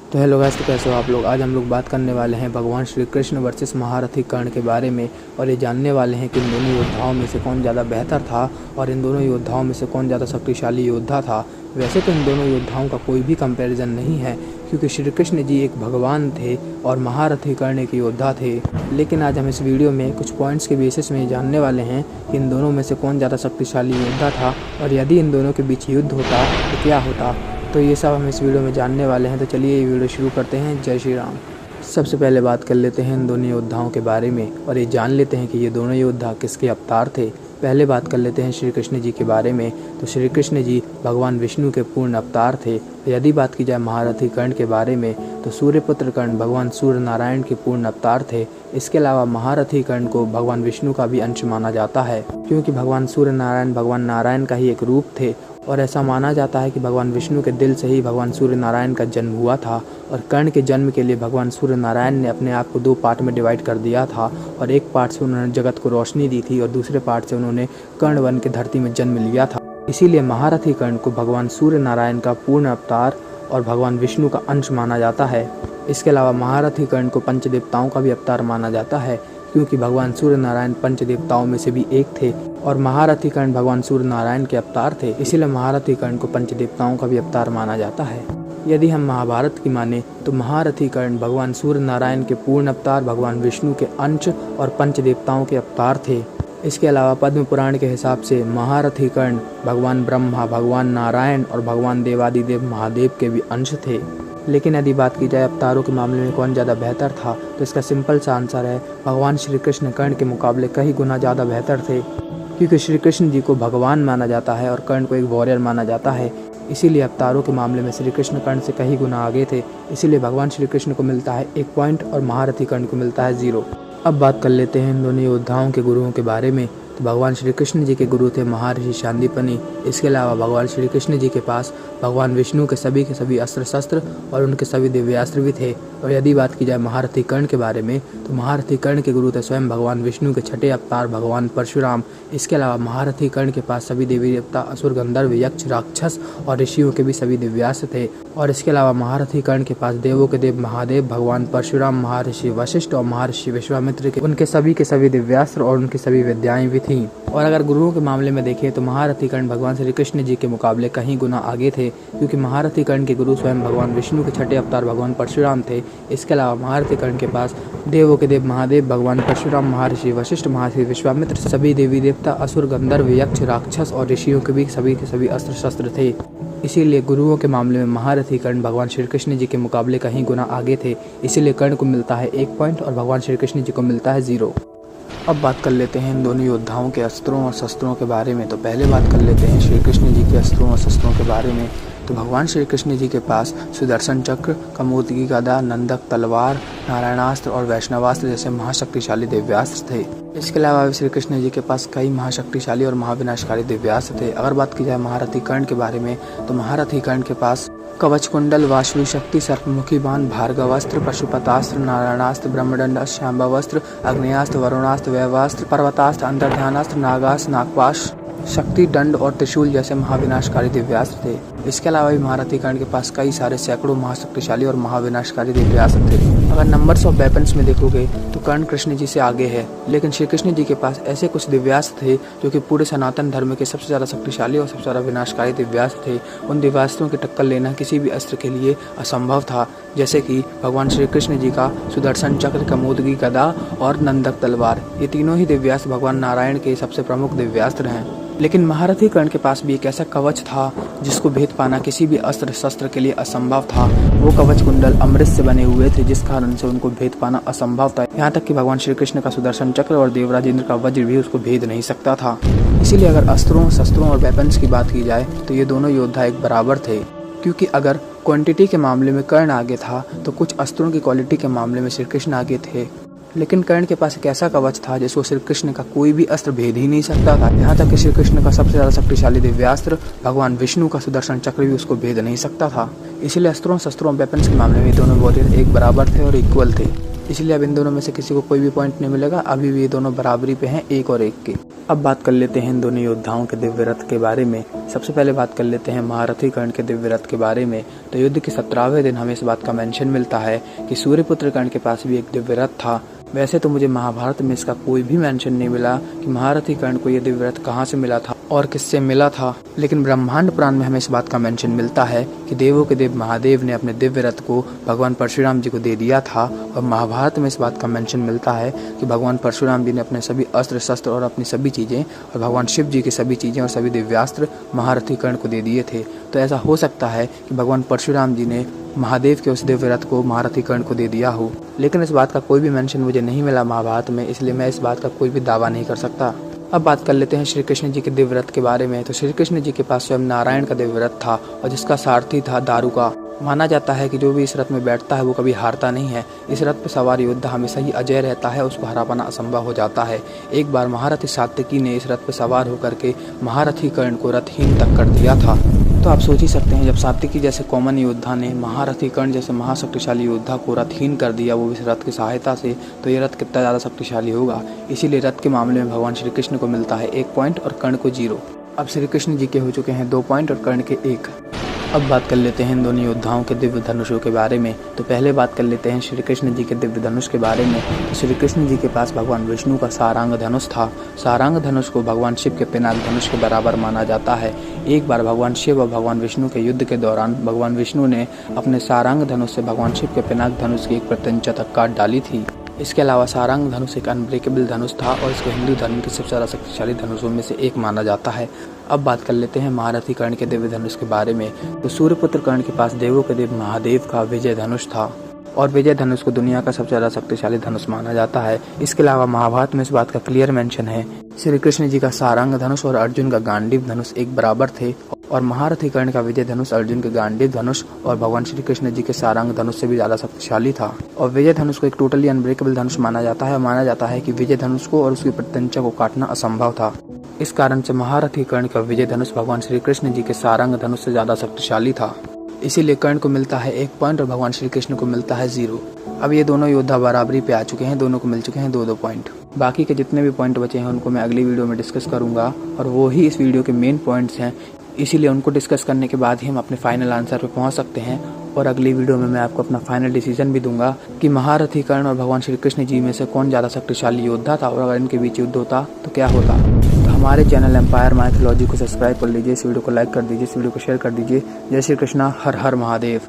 तो hello guys, तो कैसे हो आप लोग। आज हम लोग बात करने वाले हैं भगवान श्री कृष्ण वर्सेस महारथी कर्ण के बारे में, और ये जानने वाले हैं कि इन दोनों योद्धाओं में से कौन ज़्यादा बेहतर था और इन दोनों योद्धाओं में से कौन ज़्यादा शक्तिशाली योद्धा था। वैसे तो इन दोनों योद्धाओं का कोई भी कंपैरिजन नहीं है, क्योंकि श्री कृष्ण जी एक भगवान थे और महारथी कर्ण एक योद्धा थे। लेकिन आज हम इस वीडियो में कुछ पॉइंट्स के बेसिस में जानने वाले हैं कि इन दोनों में से कौन ज़्यादा शक्तिशाली योद्धा था, और यदि इन दोनों के बीच युद्ध होता तो क्या होता। तो ये सब हम इस वीडियो में जानने वाले हैं। तो चलिए ये वीडियो शुरू करते हैं। जय श्री राम। सबसे पहले बात कर लेते हैं इन दोनों योद्धाओं के बारे में, और ये जान लेते हैं कि ये दोनों योद्धा किसके अवतार थे। पहले बात कर लेते हैं श्री कृष्ण जी के बारे में। तो श्री कृष्ण जी भगवान विष्णु के पूर्ण अवतार थे। यदि बात की जाए महारथी कर्ण के बारे में, तो सूर्यपुत्र कर्ण भगवान सूर्य नारायण के पूर्ण अवतार थे। इसके अलावा महारथी कर्ण को भगवान विष्णु का भी अंश माना जाता है, क्योंकि भगवान सूर्य नारायण भगवान नारायण का ही एक रूप थे, और ऐसा माना जाता है कि भगवान विष्णु के दिल से ही भगवान सूर्य नारायण का जन्म हुआ था। और कर्ण के जन्म के लिए भगवान सूर्य नारायण ने अपने आप को दो पार्ट में डिवाइड कर दिया था, और एक पार्ट से उन्होंने जगत को रोशनी दी थी और दूसरे पार्ट से उन्होंने कर्ण बन के धरती में जन्म लिया था। इसीलिए महारथी कर्ण को भगवान सूर्य नारायण का पूर्ण अवतार और भगवान विष्णु का अंश माना जाता है। इसके अलावा महारथी कर्ण को पंचदेवताओं का भी अवतार माना जाता है, क्योंकि भगवान सूर्य नारायण पंचदेवताओं में से भी एक थे और महारथी कर्ण भगवान सूर्य नारायण के अवतार थे। इसीलिए महारथी कर्ण को पंचदेवताओं का भी अवतार माना जाता है। यदि हम महाभारत की माने तो महारथी कर्ण भगवान सूर्य नारायण के पूर्ण अवतार, भगवान विष्णु के अंश और पंचदेवताओं के अवतार थे। इसके अलावा पद्म पुराण के हिसाब से महारथी कर्ण भगवान ब्रह्मा, भगवान नारायण और भगवान देवादिदेव महादेव के भी अंश थे। लेकिन यदि बात की जाए अवतारों के मामले में कौन ज़्यादा बेहतर था, तो इसका सिंपल सा आंसर है भगवान श्री कृष्ण कर्ण के मुकाबले कई गुना ज़्यादा बेहतर थे, क्योंकि श्री कृष्ण जी को भगवान माना जाता है और कर्ण को एक वॉरियर माना जाता है। इसीलिए अवतारों के मामले में श्री कृष्ण कर्ण से कई गुना आगे थे। इसीलिए भगवान श्री कृष्ण को मिलता है 1 पॉइंट और महारथी कर्ण को मिलता है 0। अब बात कर लेते हैं इन दोनों योद्धाओं के गुरुओं के बारे में। तो भगवान श्री कृष्ण जी के गुरु थे महर्षि शांतिपनि। इसके अलावा भगवान श्री कृष्ण जी के पास भगवान विष्णु के सभी अस्त्र शस्त्र और उनके सभी दिव्यास्त्र भी थे। और यदि बात की जाए महारथी कर्ण के बारे में, तो महारथी कर्ण के गुरु थे स्वयं भगवान विष्णु के छठे अवतार भगवान परशुराम। इसके अलावा महारथी कर्ण के पास सभी देवी देवता, असुर, गंधर्व, यक्ष, राक्षस और ऋषियों के भी सभी दिव्यास्त्र थे। और इसके अलावा महारथी कर्ण के पास देवों के देव महादेव भगवान परशुराम, महर्षि वशिष्ठ और महर्षि विश्वामित्र के उनके सभी दिव्यास्त्र और उनकी सभी विद्याएं भी थीं। और अगर गुरुओं के मामले में देखें तो महारथी कर्ण भगवान श्री कृष्ण जी के मुकाबले कहीं गुना आगे थे, क्योंकि महारथी कर्ण के गुरु स्वयं भगवान विष्णु के छठे अवतार भगवान परशुराम थे। इसके अलावा महारथी कर्ण के पास देवों के देव महादेव भगवान परशुराम, महर्षि वशिष्ठ, महर्षि विश्वामित्र, सभी देवी देवता, असुर, गंधर्व, यक्ष, राक्षस और ऋषियों के भी सभी अस्त्र शस्त्र थे। इसीलिए गुरुओं के मामले में महारथी कर्ण भगवान श्री कृष्ण जी के मुकाबले कहीं गुना आगे थे। इसीलिए कर्ण को मिलता है 1 पॉइंट और भगवान श्री कृष्ण जी को मिलता है 0। अब बात कर लेते हैं इन दोनों योद्धाओं के अस्त्रों और शस्त्रों के बारे में। तो पहले बात कर लेते हैं श्री कृष्ण जी के अस्त्रों और शस्त्रों के बारे में। तो भगवान श्री कृष्ण जी के पास सुदर्शन चक्र, कमोदकी गदा, नंदक तलवार, नारायणास्त्र और वैष्णवास्त्र जैसे महाशक्तिशाली दिव्यास्त्र थे। इसके अलावा श्री कृष्ण जी के पास कई महाशक्तिशाली और महाविनाशकारी दिव्यास्त्र थे। अगर बात की जाए महारथी कर्ण के बारे में, तो महारथी कर्ण के पास कवच कुंडल, वाशवी शक्ति, सर्पमुखी बाण, भार्गवास्त्र, पशुपतास्त्र, नारायणास्त्र, ब्रह्मदंडास्त्र, शांभवास्त्र, अग्नेयास्त्र, वरुणास्त्र, वैवास्त्र, पर्वतास्त्र, अंतर्ध्यानास्त्र, नागास्त्र, नागपाश, शक्ति दंड और त्रिशूल जैसे महाविनाशकारी दिव्यास्त्र थे। इसके अलावा भी महारथी कर्ण के पास कई सारे सैकड़ों महाशक्तिशाली और महाविनाशकारी दिव्यास्त्र थे। अगर नंबर्स ऑफ वेपन्स में देखोगे तो कर्ण कृष्ण जी से आगे है, लेकिन श्री कृष्ण जी के पास ऐसे कुछ दिव्यास्त्र थे जो कि पूरे सनातन धर्म के सबसे ज़्यादा शक्तिशाली और सबसे ज़्यादा विनाशकारी दिव्यास्त्र थे। उन दिव्यास्त्रों की टक्कर लेना किसी भी अस्त्र के लिए असंभव था, जैसे कि भगवान श्री कृष्ण जी का सुदर्शन चक्र, कमोदकी गदा और नंदक तलवार। ये तीनों ही दिव्यास्त्र भगवान नारायण के सबसे प्रमुख दिव्यास्त्र हैं। लेकिन महारथी कर्ण के पास भी एक ऐसा कवच था जिसको भेद पाना किसी भी अस्त्र शस्त्र के लिए असंभव था। वो कवच कुंडल अमृत से बने हुए थे, जिस कारण से उनको भेद पाना असंभव था। यहाँ तक कि भगवान श्री कृष्ण का सुदर्शन चक्र और देवराज इंद्र का वज्र भी उसको भेद नहीं सकता था। इसीलिए अगर अस्त्रों, शस्त्रों और वेपन्स की बात की जाए तो ये दोनों योद्धा एक बराबर थे, क्योंकि अगर क्वांटिटी के मामले में कर्ण आगे था तो कुछ अस्त्रों की क्वालिटी के मामले में श्री कृष्ण आगे थे। लेकिन कर्ण के पास एक ऐसा कवच था जिसको श्री कृष्ण का कोई भी अस्त्र भेद ही नहीं सकता था। यहाँ तक कि श्री कृष्ण का सबसे ज़्यादा शक्तिशाली दिव्यास्त्र भगवान विष्णु का सुदर्शन चक्र भी उसको भेद नहीं सकता था। इसीलिए अस्त्रों, शस्त्रों और वेपन्स के मामले में दोनों वॉरियर एक बराबर थे और इक्वल थे। इसलिए अब इन दोनों में से किसी को कोई भी पॉइंट नहीं मिलेगा। अभी भी ये दोनों बराबरी पे हैं, 1 और 1 के। अब बात कर लेते हैं इन दोनों योद्धाओं के दिव्य रथ के बारे में। सबसे पहले बात कर लेते हैं महारथी कर्ण के दिव्य रथ के बारे में। तो युद्ध के 17वें दिन हमें इस बात का मेंशन मिलता है कि सूर्यपुत्र कर्ण के पास भी एक दिव्य रथ था। वैसे तो मुझे महाभारत में इसका कोई भी मेंशन नहीं मिला कि महारथी कर्ण को यह दिव्य रथ कहाँ से मिला था और किससे मिला था, लेकिन ब्रह्मांड पुराण में हमें इस बात का मेंशन मिलता है कि देवों के देव महादेव ने अपने दिव्य रथ को भगवान परशुराम जी को दे दिया था। और महाभारत में इस बात का मेंशन मिलता है कि भगवान परशुराम जी ने अपने सभी अस्त्र शस्त्र और अपनी सभी चीज़ें और भगवान शिव जी की सभी चीज़ें और सभी दिव्यास्त्र महारथी कर्ण को दे दिए थे। तो ऐसा हो सकता है कि भगवान परशुराम जी ने महादेव के उस दिव्य रथ को महारथी कर्ण को दे दिया हो, लेकिन इस बात का कोई भी मेंशन मुझे नहीं मिला महाभारत में, इसलिए मैं इस बात का कोई भी दावा नहीं कर सकता। अब बात कर लेते हैं श्री कृष्ण जी के दिव्य रथ के बारे में। तो श्री कृष्ण जी के पास स्वयं नारायण का दिव्य रथ था और जिसका सारथी था दारुका। माना जाता है कि जो भी इस रथ में बैठता है वो कभी हारता नहीं है। इस रथ पर सवार योद्धा हमेशा ही अजय रहता है, उसको हरा पाना असंभव हो जाता है। एक बार महारथी सात्यकी ने इस रथ पर सवार होकर के महारथी कर्ण को रथहीन तक कर दिया था। तो आप सोच ही सकते हैं, जब सात्यकी जैसे कॉमन योद्धा ने महारथी कर्ण जैसे महाशक्तिशाली योद्धा को रथहीन कर दिया वो इस रथ की सहायता से, तो ये रथ कितना ज़्यादा शक्तिशाली होगा। इसीलिए रथ के मामले में भगवान श्री कृष्ण को मिलता है 1 पॉइंट और कर्ण को 0। अब श्री कृष्ण जी के हो चुके हैं 2 पॉइंट और कर्ण के 1। अब बात कर लेते हैं इन दोनों योद्धाओं के दिव्य धनुषों के बारे में। तो पहले बात कर लेते हैं श्री कृष्ण जी के दिव्य धनुष के बारे में। तो श्री कृष्ण जी के पास भगवान विष्णु का सारंग धनुष था। सारंग धनुष को भगवान शिव के पिनाक धनुष के बराबर माना जाता है। एक बार भगवान शिव और भगवान विष्णु के युद्ध के दौरान भगवान विष्णु ने अपने सारंग धनुष से भगवान शिव के पिनाक धनुष की एक प्रत्यंचा तक काट डाली थी। इसके अलावा सारंग धनुष एक अनब्रेकेबल धनुष था और इसको हिंदू धर्म के सबसे ज़्यादा शक्तिशाली धनुषों में से एक माना जाता है। अब बात कर लेते हैं महारथी कर्ण के दिव्य धनुष के बारे में। तो सूर्यपुत्र कर्ण के पास देवों के देव महादेव का विजय धनुष था और विजय धनुष को दुनिया का सबसे ज़्यादा शक्तिशाली धनुष माना जाता है। इसके अलावा महाभारत में इस बात का क्लियर मेंशन है। श्री कृष्ण जी का सारंग धनुष और अर्जुन का गांडीव धनुष एक बराबर थे और महारथी कर्ण का विजय धनुष अर्जुन के गांडीव धनुष और भगवान श्री कृष्ण जी के सारंग धनुष से भी ज्यादा शक्तिशाली था। और विजय धनुष को एक टोटली अनब्रेकेबल धनुष माना जाता है। माना जाता है कि विजय धनुष को और उसकी प्रत्यंचा को काटना असंभव था। इस कारण से महारथी कर्ण का विजय धनुष भगवान श्री कृष्ण जी के सारंग धनुष से ज्यादा शक्तिशाली था। इसीलिए कर्ण को मिलता है 1 पॉइंट और भगवान श्री कृष्ण को मिलता है 0। अब ये दोनों योद्धा बराबरी पे आ चुके हैं, दोनों को मिल चुके हैं 2-2 पॉइंट। बाकी के जितने भी पॉइंट बचे हैं उनको मैं अगली वीडियो में डिस्कस करूंगा और वो ही इस वीडियो के मेन पॉइंट्स हैं। इसीलिए उनको डिस्कस करने के बाद ही हम अपने फाइनल आंसर पे पहुंच सकते हैं और अगली वीडियो में मैं आपको अपना फाइनल डिसीजन भी दूंगा कि महारथी कर्ण और भगवान श्री कृष्ण जी में से कौन ज़्यादा शक्तिशाली योद्धा था और अगर इनके बीच युद्ध होता तो क्या होता। तो हमारे चैनल एम्पायर माइथोलॉजी को सब्सक्राइब कर लीजिए, इस वीडियो को लाइक कर दीजिए, इस वीडियो को शेयर कर दीजिए। जय श्री कृष्णा, हर हर महादेव।